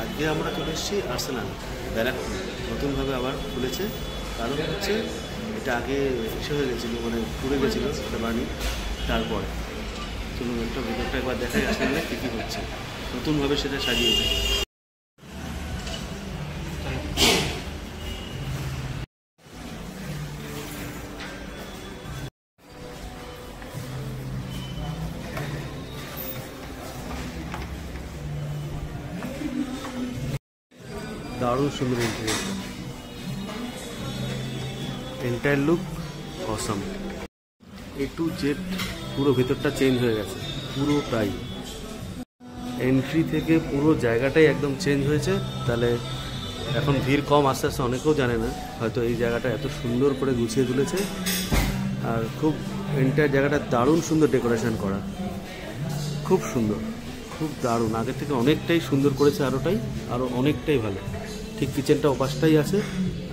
আজকে আমরা চলে এসেছি আর্সেনাল ব্যারাকপুর, নতুনভাবে আবার খুলেছে। কারণ হচ্ছে এটা আগে এসে হয়ে গেছিলো, মানে পুড়ে গেছিলো একটা বাড়ি। তারপরে চলুন একটা ভিতরটা একবার দেখাই আর্সেনালে কী কী হচ্ছে, নতুনভাবে সেটা সাজিয়েছে। দারুণ সুন্দর entire look awesome. A to Z পুরো ভেতরটা চেঞ্জ হয়ে গেছে, পুরোটাই এন্ট্রি থেকে পুরো জায়গাটাই একদম চেঞ্জ হয়েছে। তাহলে এখন ভিড় কম, আস্তে আস্তে অনেকেও জানে না হয়তো এই জায়গাটা এত সুন্দর করে গুছিয়ে তুলেছে। আর খুব এন্টায়ার জায়গাটা দারুণ সুন্দর ডেকোরেশন করা, খুব সুন্দর, খুব দারুণ। আগের থেকে অনেকটাই সুন্দর করেছে, আরও অনেকটাই ভালো। ঠিক কিচেনটা ওপাশটাই আছে,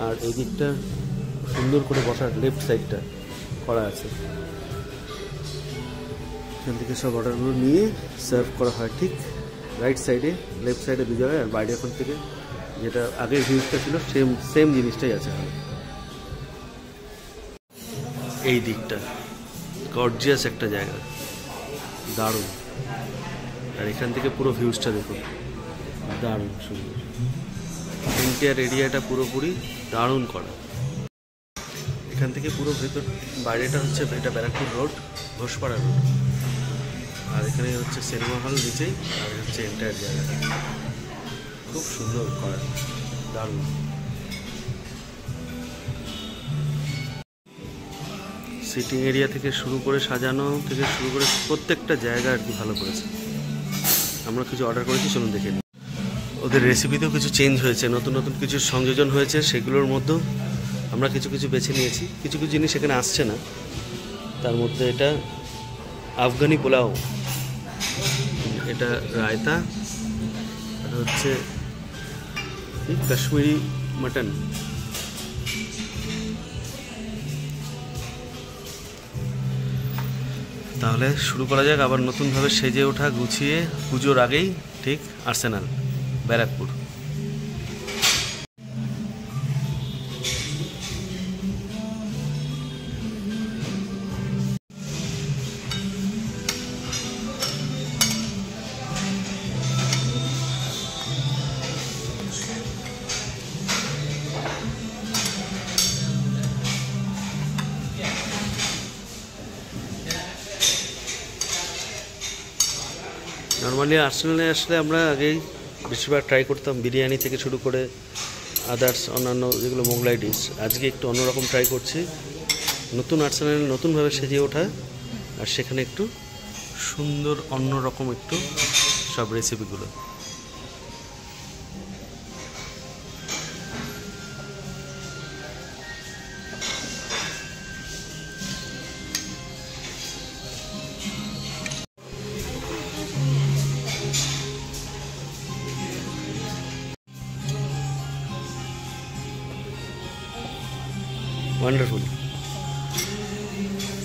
আর এই দিকটা সুন্দর করে বসার লেফট সাইডটা করা আছে। এখান থেকে সব অর্ডারগুলো নিয়ে সার্ভ করা হয় ঠিক রাইট সাইডে, লেফট সাইডে দু জায়গায়। আর বাইরে এখন থেকে যেটা আগের ভিউজটা ছিল সেম জিনিসটাই আছে। এই দিকটা গর্জিয়াস একটা জায়গা, দারুণ। আর এখান থেকে পুরো ভিউজটা দেখুন, দারুণ সুন্দর। ইন্টিরিয়ার এরিয়াটা পুরোপুরি দারুণ করা। এখান থেকে পুরো ভেতর, বাইরেটা হচ্ছে এটা ব্যারাকপুর রোড, ঘোষপাড়া রোড। আর এখানে হচ্ছে সিনেমা হল নিচেই, আর হচ্ছে এন্টায়ার জায়গাটা খুব সুন্দর করা, দারুণ। সিটিং এরিয়া থেকে শুরু করে সাজানো থেকে শুরু করে প্রত্যেকটা জায়গা আর কি ভালো করেছে। আমরা কিছু অর্ডার করেছি, চলুন দেখে নিই। ওদের রেসিপিতেও কিছু চেঞ্জ হয়েছে, নতুন নতুন কিছু সংযোজন হয়েছে। সেগুলোর মধ্যেও আমরা কিছু কিছু বেছে নিয়েছি। কিছু কিছু জিনিস এখানে আসছে না, তার মধ্যে এটা আফগানি পোলাও, এটা রায়তা, এটা হচ্ছে কাশ্মীরি মাটন। তাহলে শুরু করা যাক আবার নতুনভাবে সেজে ওঠা, গুছিয়ে পুজোর আগেই ঠিক আর্সেনাল ব্যারাকপুর। নর্মালি আর্সেনালে আসলে আমরা আগেই বেশিরভাগ ট্রাই করতাম বিরিয়ানি থেকে শুরু করে আদার্স অন্যান্য যেগুলো মোগলাই ডিশ। আজকে একটু অন্যরকম ট্রাই করছি, নতুন আর্সেনালে নতুনভাবে সেজিয়ে ওঠা, আর সেখানে একটু সুন্দর অন্যরকম একটু সব রেসিপিগুলো। ওয়ান্ডারফুল,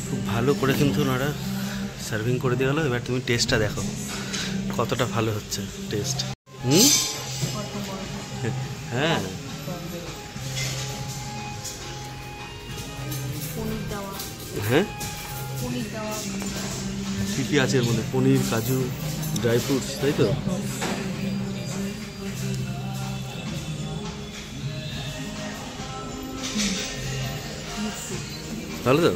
খুব ভালো করে কিন্তু ওনারা সার্ভিং করে দিয়ে গেলো। এবার তুমি টেস্টটা দেখো কতটা ভালো হচ্ছে টেস্ট। হ্যাঁ, হ্যাঁ, কী কী আছে এর মধ্যে? পনির, কাজু, ড্রাই ফ্রুটস, তাই তো? ভালো তো?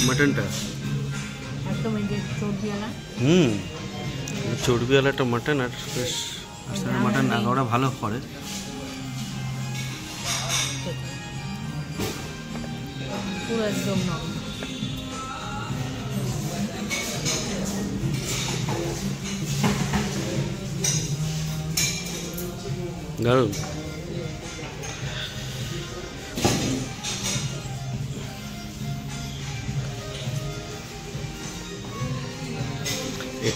মটনটা চর্বিওয়ালাটা মটন, আর বেশ মটন ওরা ভালো করে। দারুণ।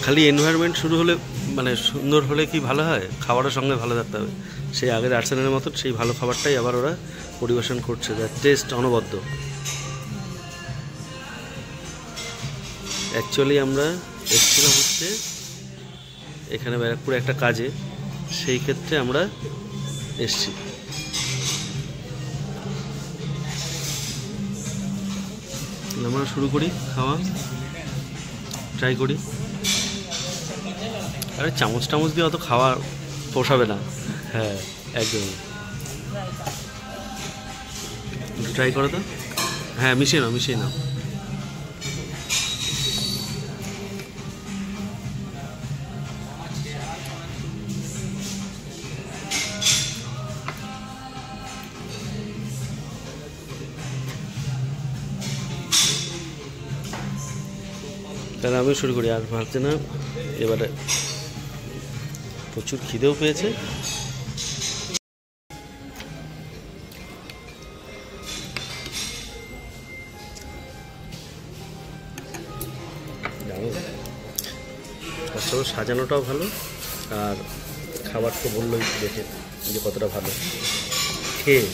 খালি এনভায়রনমেন্ট শুরু হলে মানে সুন্দর হলে কি ভালো হয়, খাবারের সঙ্গে ভালো থাকতে হবে। সেই আগের আর্সেনালের মতো সেই ভালো খাবারটাই আবার ওরা পরিবেশন করছে, যার টেস্ট অনবদ্য। অ্যাকচুয়ালি আমরা এসেছিলাম হচ্ছে এখানে ব্যারাকপুরে একটা কাজে, সেই ক্ষেত্রে আমরা এসছি। আমরা শুরু করি খাওয়া, ট্রাই করি। আরে চামচ টামচ দিয়ে অত খাওয়া পোষাবে না। হ্যাঁ একদমই, একটু ট্রাই করো তো। হ্যাঁ মিশিয়ে নাও, মিশিয়ে নাও। তাহলে আমি শুরু করি, আর ভাবছে না এবারে প্রচুর খিদেও পেয়েছে। আসলে সাজানোটাও ভালো, আর খাবার তো বললোই দেখে যে কতটা ভালো খেয়ে।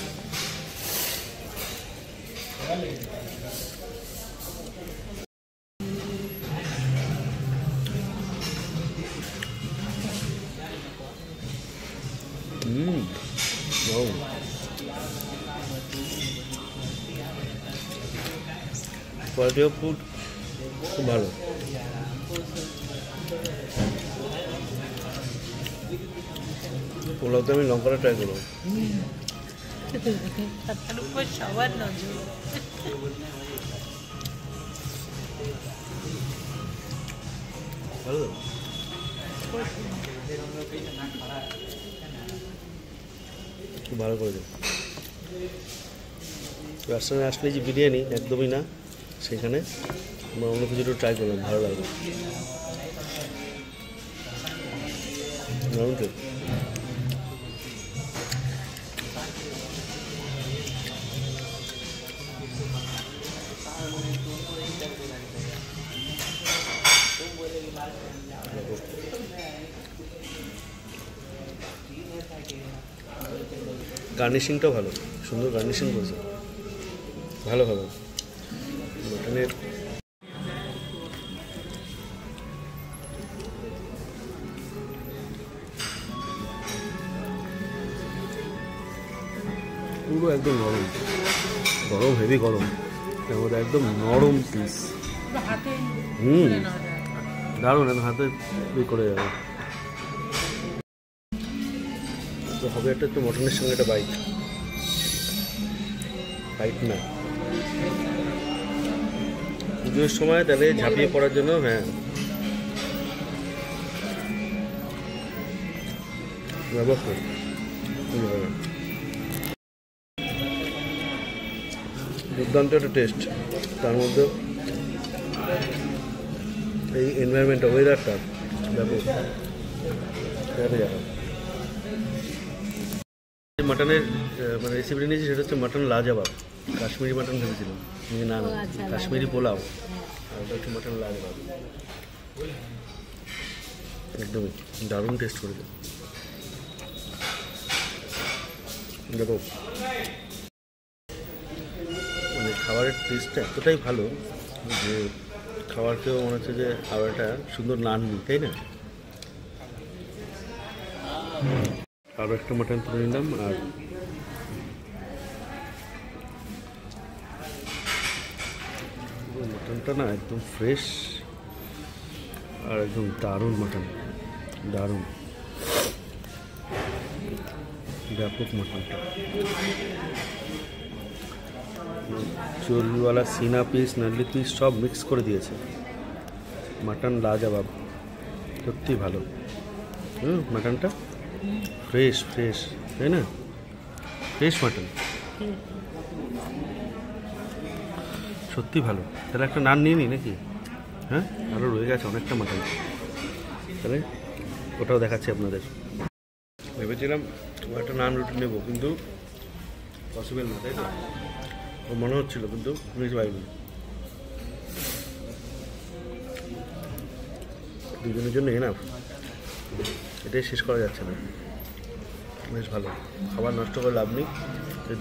কোয়ালিটি অফ ফুড খুব ভালো। পোলাওতে আমি লঙ্কাটা ট্রাই করবো। সবার নজর ভালো, খুব ভালো করে দেবো। রেস্টুরেন্টে আসলে যে বিরিয়ানি একদমই না, সেখানে আমরা অন্য কিছু একটু ট্রাই করলাম, ভালো লাগলো। দারুণ টেস্ট। গার্নিশিংটাও ভালো, সুন্দর গার্নিশিং করেছে, ভালো ভালো মাটনের। পুরো একদম নরম, গরম, হেভি গরম, তার মধ্যে একদম নরম পিস। দারুণ, একদম হাতে করে যাবে। তো হবে একটা একটু মটনের সঙ্গে একটা বাইট, বাইট না পুজোর সময় তাহলে ঝাঁপিয়ে পড়ার জন্য। হ্যাঁ দুর্দান্ত একটা টেস্ট, তার মধ্যে এই এনভায়রনমেন্টটা, ওয়েদারটা ব্যাপক। মাটনের মানে রেসিপিটা নিয়েছি, সেটা হচ্ছে মাটন লাজবাব। কাশ্মীরি মাটন ভেবেছিলাম, না না কাশ্মীরি পোলাও, আর ওটা হচ্ছে মাটন লাজবাব। একদমই দারুণ টেস্ট করেছে। দেখো মানে খাবারের টেস্টটা এতটাই ভালো যে খাবার খেয়েও মনে হচ্ছে যে আরও একটা সুন্দর নান নিই, তাই না? আরও একটা মাটন তুলে নিলাম, আর মাটনটা না একদম ফ্রেশ আর একদম দারুণ মাটন, দারুণ ব্যাপক মাটনটা। চর্বিওয়ালা সিনা পিস, নারলি পিস সব মিক্স করে দিয়েছে। মাটন লাজবাব, সত্যি ভালো। মাটনটা ফ্রেশ ফ্রেশ, তাই না? ফ্রেশ মাটন, সত্যি ভালো। তাহলে একটা নান নিয়ে নিই নাকি? হ্যাঁ আরও রয়ে গেছে অনেকটা মাটন, তাহলে ওটাও দেখাচ্ছি আপনাদের। ভেবেছিলাম একটা নান রুটি নেবো, কিন্তু পসিবল না, তাই তো? ও মনে হচ্ছিল, কিন্তু নিতে পারিনি। দুজনের জন্য এনাফ, এটাই শেষ করা যাচ্ছে না। বেশ ভালো। খাবার নষ্ট করে লাভ নেই,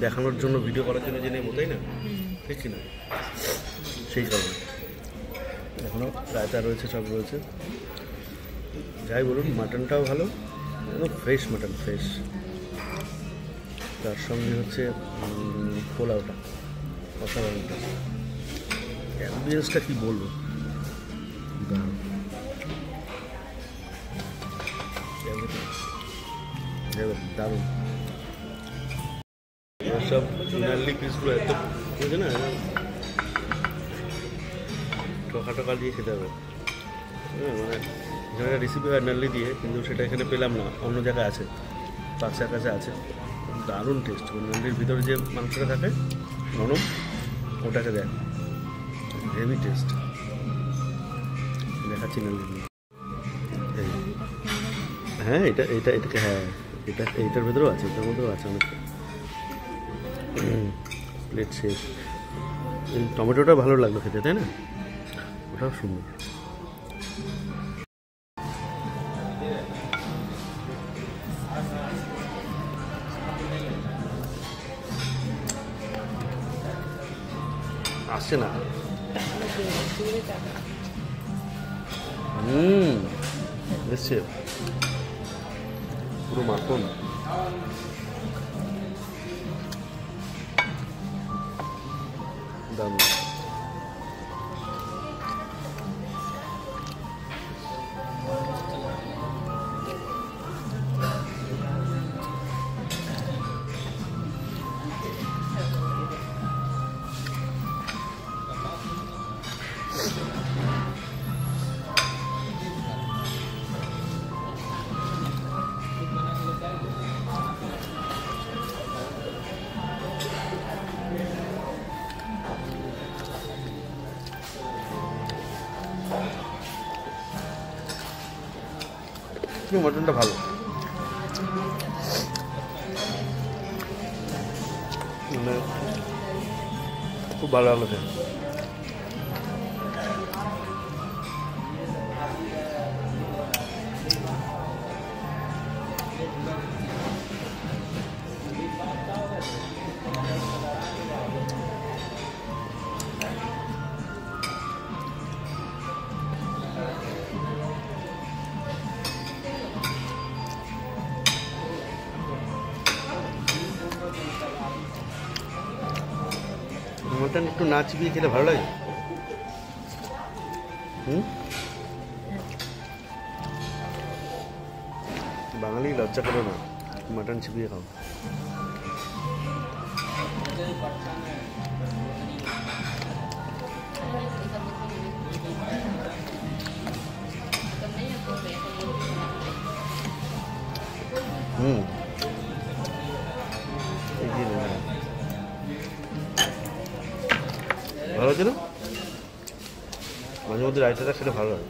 দেখানোর জন্য ভিডিও করার জন্য যে নেবো, তাই না? ঠিক কিনা? সেই কারণে এখনও রায়তা রয়েছে, সব রয়েছে। যাই বলুন, মাটনটাও ভালো, একদম ফ্রেশ মাটন, ফ্রেশ। তার সঙ্গে হচ্ছে পোলাওটা অসাধারণ। অ্যাম্বিয়েন্সটা কী বলবো, দারুণ। সব নাল্লি পিসগুলো এত বুঝে না, টকা দিয়ে খেতে হবে। মানে এখানে রেসিপি হয় নাল্লি দিয়ে, কিন্তু সেটা এখানে পেলাম না, অন্য জায়গায় আছে, বাক্সার কাছে আছে। দারুণ টেস্ট। নাল্লির ভিতরে যে মাংসটা থাকে নরম, ওটাকে দেয়, হেভি টেস্ট। দেখাচ্ছি নাল্লি নিয়ে। হ্যাঁ, এটাকে, হ্যাঁ এইটার ভেতরেও আছে, এটার মধ্যেও আছে অনেকটা। প্লেট শেষ। এই টমেটোটা ভালো লাগলো খেতে, তাই না? ওটাও সুন্দর। আসছে না। এসছে পুরো মাখন। দারুণ। মটনটা ভালো, মানে খুব ভালো লাগলো। মটন একটু না চিবিয়ে খেলে ভালো লাগে। বাঙালি লজ্জা করো না, মটন চিবিয়ে খাও। ভালো হচ্ছে না? মাঝে মধ্যে রায়তাটা সেটা ভালো হয়।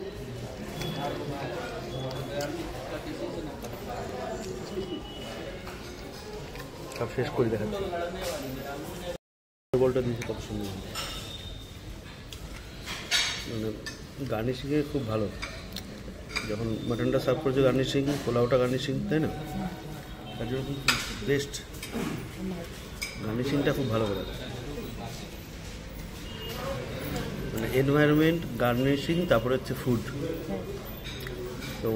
সব শেষ করে দেখাচ্ছি। বলটা দিয়েছে কত সুন্দর, মানে গার্নিশিংয়ে খুব ভালো। যখন মাটনটা সার্ভ করেছে গার্নিশিং, পোলাওটা গার্নিশিং, তাই না? তার জন্য খুব বেস্ট। গার্নিশিংটা খুব ভালো করে, মানে এনভায়রনমেন্ট, গার্নিশিং, তারপরে হচ্ছে ফুড। তো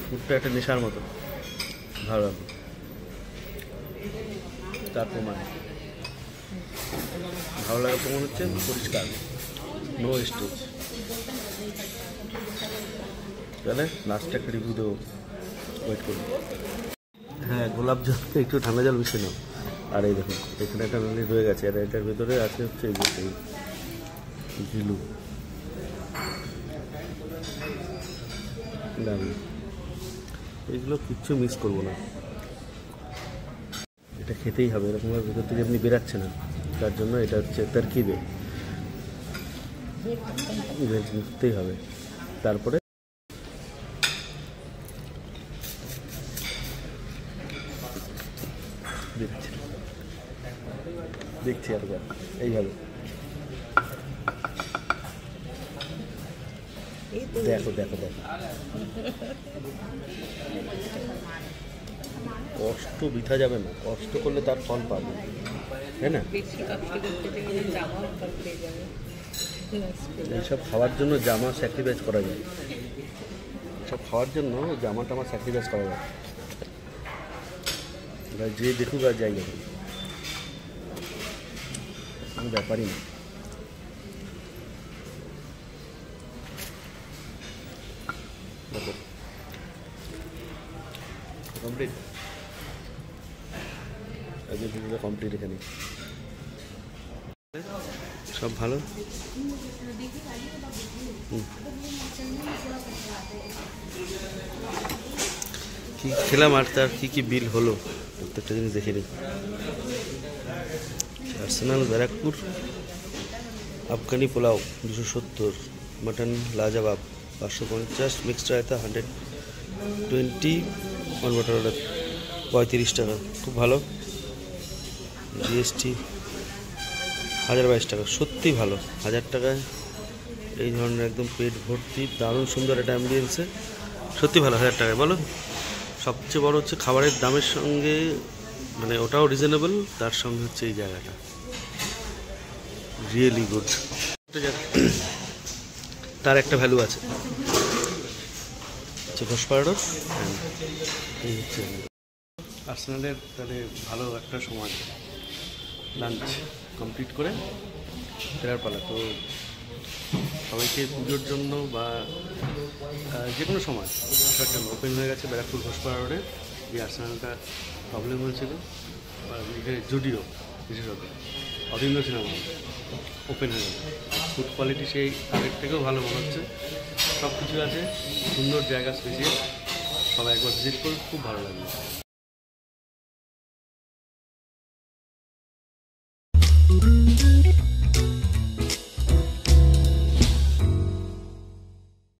ফুডটা একটা নেশার মতো ভালো লাগবে। তার প্রমাণ, ভালো লাগার প্রমাণ হচ্ছে পরিষ্কার, নো স্টেজ। তাহলে লাস্টে একটা রিভিউ দেবো, ওয়েট করুন। হ্যাঁ, গোলাপ জল একটু ঠান্ডা জল মিশিয়ে নাও। আর এই দেখুন, এখানে একটা নালি রয়ে গেছে, আর এটার ভেতরে আছে হচ্ছে এই যে ঘিলু। দারুণ। এইগুলো কিচ্ছু মিস করবো না, এটা খেতেই হবে। এরকমভাবে ভেতর থেকে এমনি বেরাচ্ছে না, তার জন্য এটা হচ্ছে তারকিবে, খেতেই হবে। তারপরে দেখছি আর এইভাবে দেখো দেখো দেখো। কষ্ট বৃথা যাবে না, কষ্ট করলে তার ফল পাবে, তাই না? বেশি কষ্ট করতে গেলে জামাও পাল্টে যাবে। এইসব খাওয়ার জন্য জামা স্যাক্রিফাইস করা যায়, সব খাওয়ার জন্য জামা টামা স্যাক্রিফাইস করা যায়, এবার যে দেখুক আর যাই যাবে, কোনো ব্যাপারই না। কমপ্লিট, আজকে ভিডিওটা কমপ্লিট এখানে। সব ভালো। কি খেলাম আর তার কি বিল হলো প্রত্যেকটা জিনিস দেখে নিই। আর্সেনাল ব্যারাকপুর, আফগানি পোলাও 270, মাটন লাজবাব 550, মিক্সড রায়তা 120, অন বাটার অর্ডার 35 টাকা, খুব ভালো। জিএসটি 1022 টাকা, সত্যি ভালো। 1000 টাকায় এই ধরনের একদম পেট ভর্তি দারুণ সুন্দর একটা অ্যাম্বিয়েন্সে, সত্যি ভালো 1000 টাকায়। বলো, সবচেয়ে বড় হচ্ছে খাবারের দামের সঙ্গে, মানে ওটাও রিজনেবল, তার সঙ্গে হচ্ছে এই জায়গাটা রিয়েলি গুড। তার একটা ভ্যালু আছে, হচ্ছে ঘোষপাড়ার। এই হচ্ছে আর্সেনালের তাহলে ভালো একটা সময়, লাঞ্চ কমপ্লিট করে ফেরার পালা। তো সবাইকে পুজোর জন্য বা যে কোনো সময় ওপেন হয়ে গেছে ব্যারাকপুর ঘোষপাড়া রোডে, যে আর্সেনালটা প্রবলেম হয়েছিল, জুডিও বিশেষত অরিন্দ্র সিনেমা ওপেন হয়ে গেছে। ফুড কোয়ালিটি সেই আগের থেকেও ভালো মনে হচ্ছে, সব কিছু আছে, সুন্দর জায়গা, স্পেশিয়াল, সবাই একবার ভিজিট করুন, খুব ভালো লাগবে।